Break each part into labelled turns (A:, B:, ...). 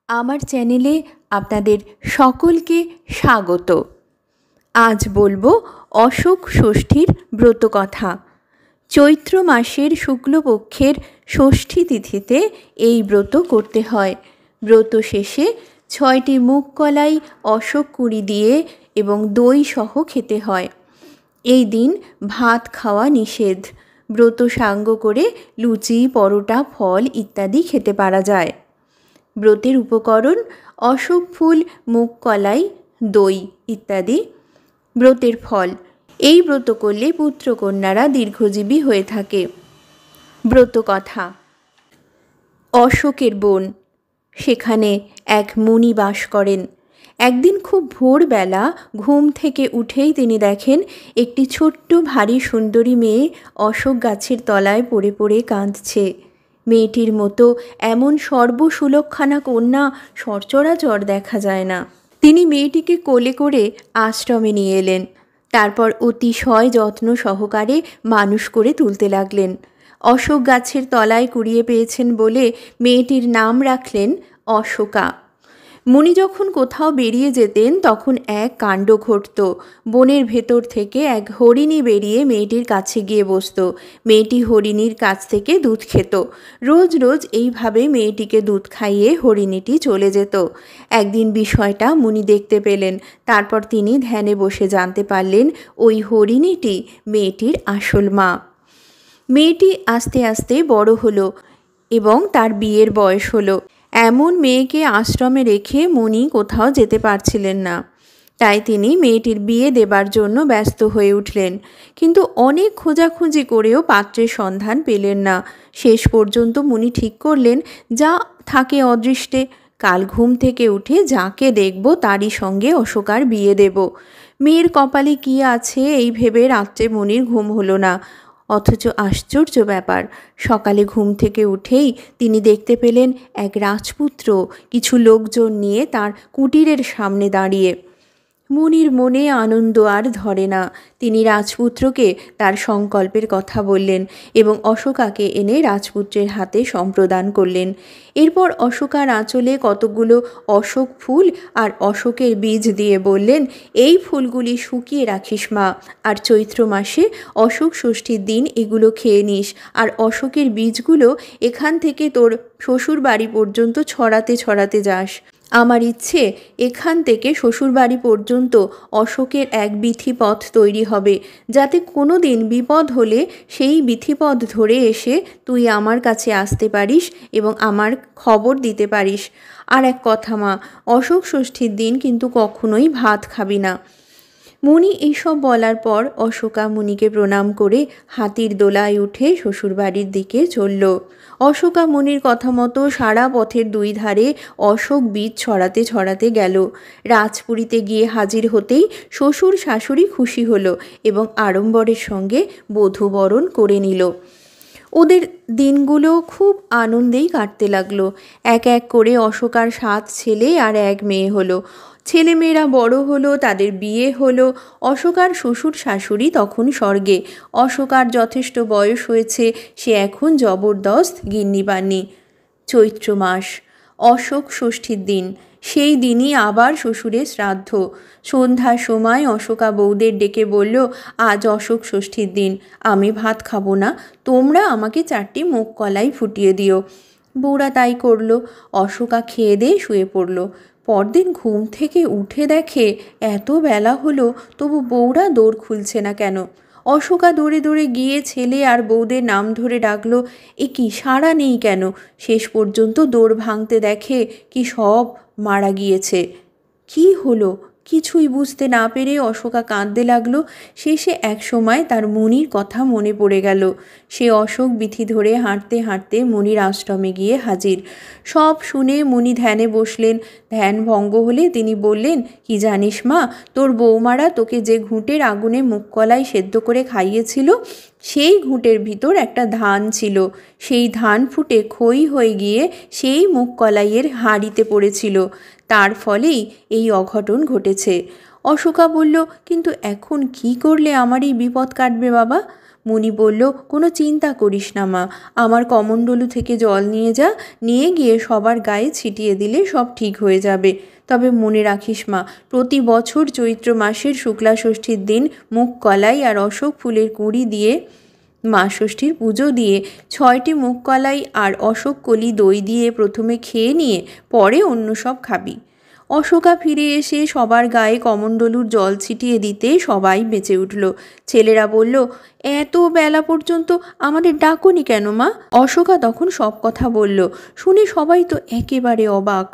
A: আমার চ্যানেলে আপনাদের সকলকে স্বাগত। আজ বলবো অশোক ষষ্ঠীর ব্রতকথা। চৈত্র মাসের শুক্লপক্ষের ষষ্ঠী তিথিতে এই ব্রত করতে হয়। ব্রত শেষে 6টি মুগ কলাই অশোক কুঁড়ি দিয়ে এবং দই সহ খেতে হয়। এই দিন ভাত খাওয়া নিষেধ। ব্রত সাঙ্গ করে লুচি, পরোটা, ফল ইত্যাদি খেতে পারা যায়। ব্রতের উপকরণ: অশোক ফুল, মুগ কলাই, দই ইত্যাদি। ব্রতের ফল: এই ব্রত করলে পুত্রকন্যারা দীর্ঘজীবী হয়ে থাকে। ব্রতকথা। অশোকের বন, সেখানে এক মুনি বাস করেন। একদিন খুব ভোরবেলা ঘুম থেকে উঠেই তিনি দেখেন একটি ছোট্ট ভারী সুন্দরী মেয়ে অশোক গাছের তলায় পড়ে পড়ে কাঁদছে। মেয়েটির মতো এমন সর্বসুলক্ষণা কন্যা সচরাচর দেখা যায় না। তিনি মেয়েটিকে কোলে করে আশ্রমে নিয়ে এলেন। তারপর অতিশয় যত্ন সহকারে মানুষ করে তুলতে লাগলেন। অশোক গাছের তলায় কুড়িয়ে পেয়েছেন বলে মেয়েটির নাম রাখলেন অশোকা। মুনি যখন কোথাও বেরিয়ে যেতেন তখন এক কাণ্ড ঘটত। বনের ভেতর থেকে এক হরিণী বেরিয়ে মেয়েটির কাছে গিয়ে বসত। মেয়েটি হরিণীর কাছ থেকে দুধ খেত। রোজ রোজ এইভাবে মেয়েটিকে দুধ খাইয়ে হরিণীটি চলে যেত। একদিন বিষয়টা মুনি দেখতে পেলেন। তারপর তিনি ধ্যানে বসে জানতে পারলেন ওই হরিণীটি মেয়েটির আসল মা। মেয়েটি আস্তে আস্তে বড় হলো এবং তার বিয়ের বয়স হলো। এমন মেয়েকে আশ্রমে রেখে মুনি কোথাও যেতে পারছিলেন না। তাই তিনি মেয়েটির বিয়ে দেবার জন্য ব্যস্ত হয়ে উঠলেন। কিন্তু অনেক খোঁজাখুঁজি করেও পাত্রের সন্ধান পেলেন না। শেষ পর্যন্ত মুনি ঠিক করলেন, যা থাকে অদৃষ্টে, কাল ঘুম থেকে উঠে যাকে দেখব তারই সঙ্গে অশোকার বিয়ে দেব। মেয়ের কপালে কী আছে এই ভেবে রাত্রে মুনির ঘুম হলো না। অথচ আশ্চর্য ব্যাপার, সকালে ঘুম থেকে উঠেই তিনি দেখতে পেলেন এক রাজপুত্র কিছু লোকজন নিয়ে তার কুটিরের সামনে দাঁড়িয়ে। মুনির মনে আনন্দ আর ধরে না। তিনি রাজপুত্রকে তার সংকল্পের কথা বললেন এবং অশোকাকে এনে রাজপুত্রের হাতে সম্প্রদান করলেন। এরপর অশোকার আঁচলে কতকগুলো অশোক ফুল আর অশোকের বীজ দিয়ে বললেন, এই ফুলগুলি শুকিয়ে রাখিস মা, আর চৈত্র মাসে অশোক ষষ্ঠীর দিন এগুলো খেয়ে নিস, আর অশোকের বীজগুলো এখান থেকে তোর শ্বশুর বাড়ি পর্যন্ত ছড়াতে ছড়াতে যাস। আমার ইচ্ছে এখান থেকে শ্বশুরবাড়ি পর্যন্ত অশোকের এক বিথিপথ তৈরি হবে, যাতে কোনো দিন বিপদ হলে সেই বিথিপথ ধরে এসে তুই আমার কাছে আসতে পারিস এবং আমার খবর দিতে পারিস। আর এক কথা মা, অশোক ষষ্ঠীর দিন কিন্তু কখনোই ভাত খাবি না। মুনি এইসব বলার পর অশোকা মুনিকে প্রণাম করে হাতির দোলায় উঠে শ্বশুরবাড়ির দিকে চলল। অশোকা মুনির কথা মতো সারা পথের দুই ধারে অশোক বীজ ছড়াতে ছড়াতে গেল। রাজপুরীতে গিয়ে হাজির হতেই শ্বশুর শাশুড়ি খুশি হলো এবং আড়ম্বরের সঙ্গে বধূবরণ করে নিল। ওদের দিনগুলো খুব আনন্দেই কাটতে লাগলো। এক এক করে অশোকার 7 ছেলে আর 1 মেয়ে হলো। ছেলেমেয়েরা বড় হলো, তাদের বিয়ে হলো। অশোকার শ্বশুর শাশুড়ি তখন স্বর্গে। অশোকার যথেষ্ট বয়স হয়েছে, সে এখন জবরদস্ত গিন্নিবান্নি। চৈত্র মাস, অশোক ষষ্ঠীর দিন। সেই দিনই আবার শ্বশুরের শ্রাদ্ধ। সন্ধ্যার সময় অশোকা বউদের ডেকে বলল, আজ অশোক ষষ্ঠীর দিন, আমি ভাত খাবো না, তোমরা আমাকে 4টি মুগ কলাই ফুটিয়ে দিও। বউরা তাই করল। অশোকা খেয়ে দিয়ে শুয়ে পড়ল। পরদিন ঘুম থেকে উঠে দেখে এত বেলা হলো, তবু বউরা দৌড় খুলছে না কেন। অশোকা দৌড়ে দৌড়ে গিয়ে ছেলে আর বউদের নাম ধরে ডাকলো, এ কি সাড়া নেই কেন। শেষ পর্যন্ত দৌড় ভাঙতে দেখে কি সব মারা গিয়েছে। কি হলো কিছুই বুঝতে না পেরে অশোকা কাঁদতে লাগলো। শেষে এক সময় তার মুনির কথা মনে পড়ে গেল। সে অশোক বিথি ধরে হাঁটতে হাঁটতে মুনির আশ্রমে গিয়ে হাজির। সব শুনে মুনি ধ্যানে বসলেন। ধ্যান ভঙ্গ হলে তিনি বললেন, কি জানিস মা, তোর বৌমারা তোকে যে ঘুঁটের আগুনে মুগ কলাই সেদ্ধ করে খাইয়েছিল, সেই ঘুঁটের ভিতর একটা ধান ছিল। সেই ধান ফুটে খই হয়ে গিয়ে সেই মুগ কলাইয়ের হাঁড়িতে পড়েছিল। তার ফলেই এই অঘটন ঘটেছে। অশোকা বলল, কিন্তু এখন কি করলে আমার এই বিপদ কাটবে বাবা? মুনি বলল, কোনো চিন্তা করিস না মা, আমার কমণ্ডলু থেকে জল নিয়ে যা, নিয়ে গিয়ে সবার গায়ে ছিটিয়ে দিলে সব ঠিক হয়ে যাবে। তবে মনে রাখিস মা, প্রতি বছর চৈত্র মাসের শুক্লা ষষ্ঠীর দিন মুগ কলাই আর অশোক ফুলের কুঁড়ি দিয়ে মা ষষ্ঠীর পুজো দিয়ে 6টি মুগ কলাই আর অশোক কলি দই দিয়ে প্রথমে খেয়ে নিয়ে পরে অন্য সব খাবি। অশোকা ফিরে এসে সবার গায়ে কমণ্ডলুর জল ছিটিয়ে দিতে সবাই বেঁচে উঠল। ছেলেরা বলল, এত বেলা পর্যন্ত আমাদের ডাকনি কেন মা? অশোকা তখন সব কথা বলল। শুনে সবাই তো একেবারে অবাক।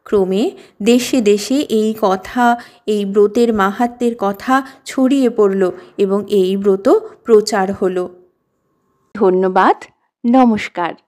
A: ক্রমে দেশে দেশে এই কথা, এই ব্রতের মাহাত্ম্যের কথা ছড়িয়ে পড়ল এবং এই ব্রত প্রচার হলো। ধন্যবাদ, নমস্কার।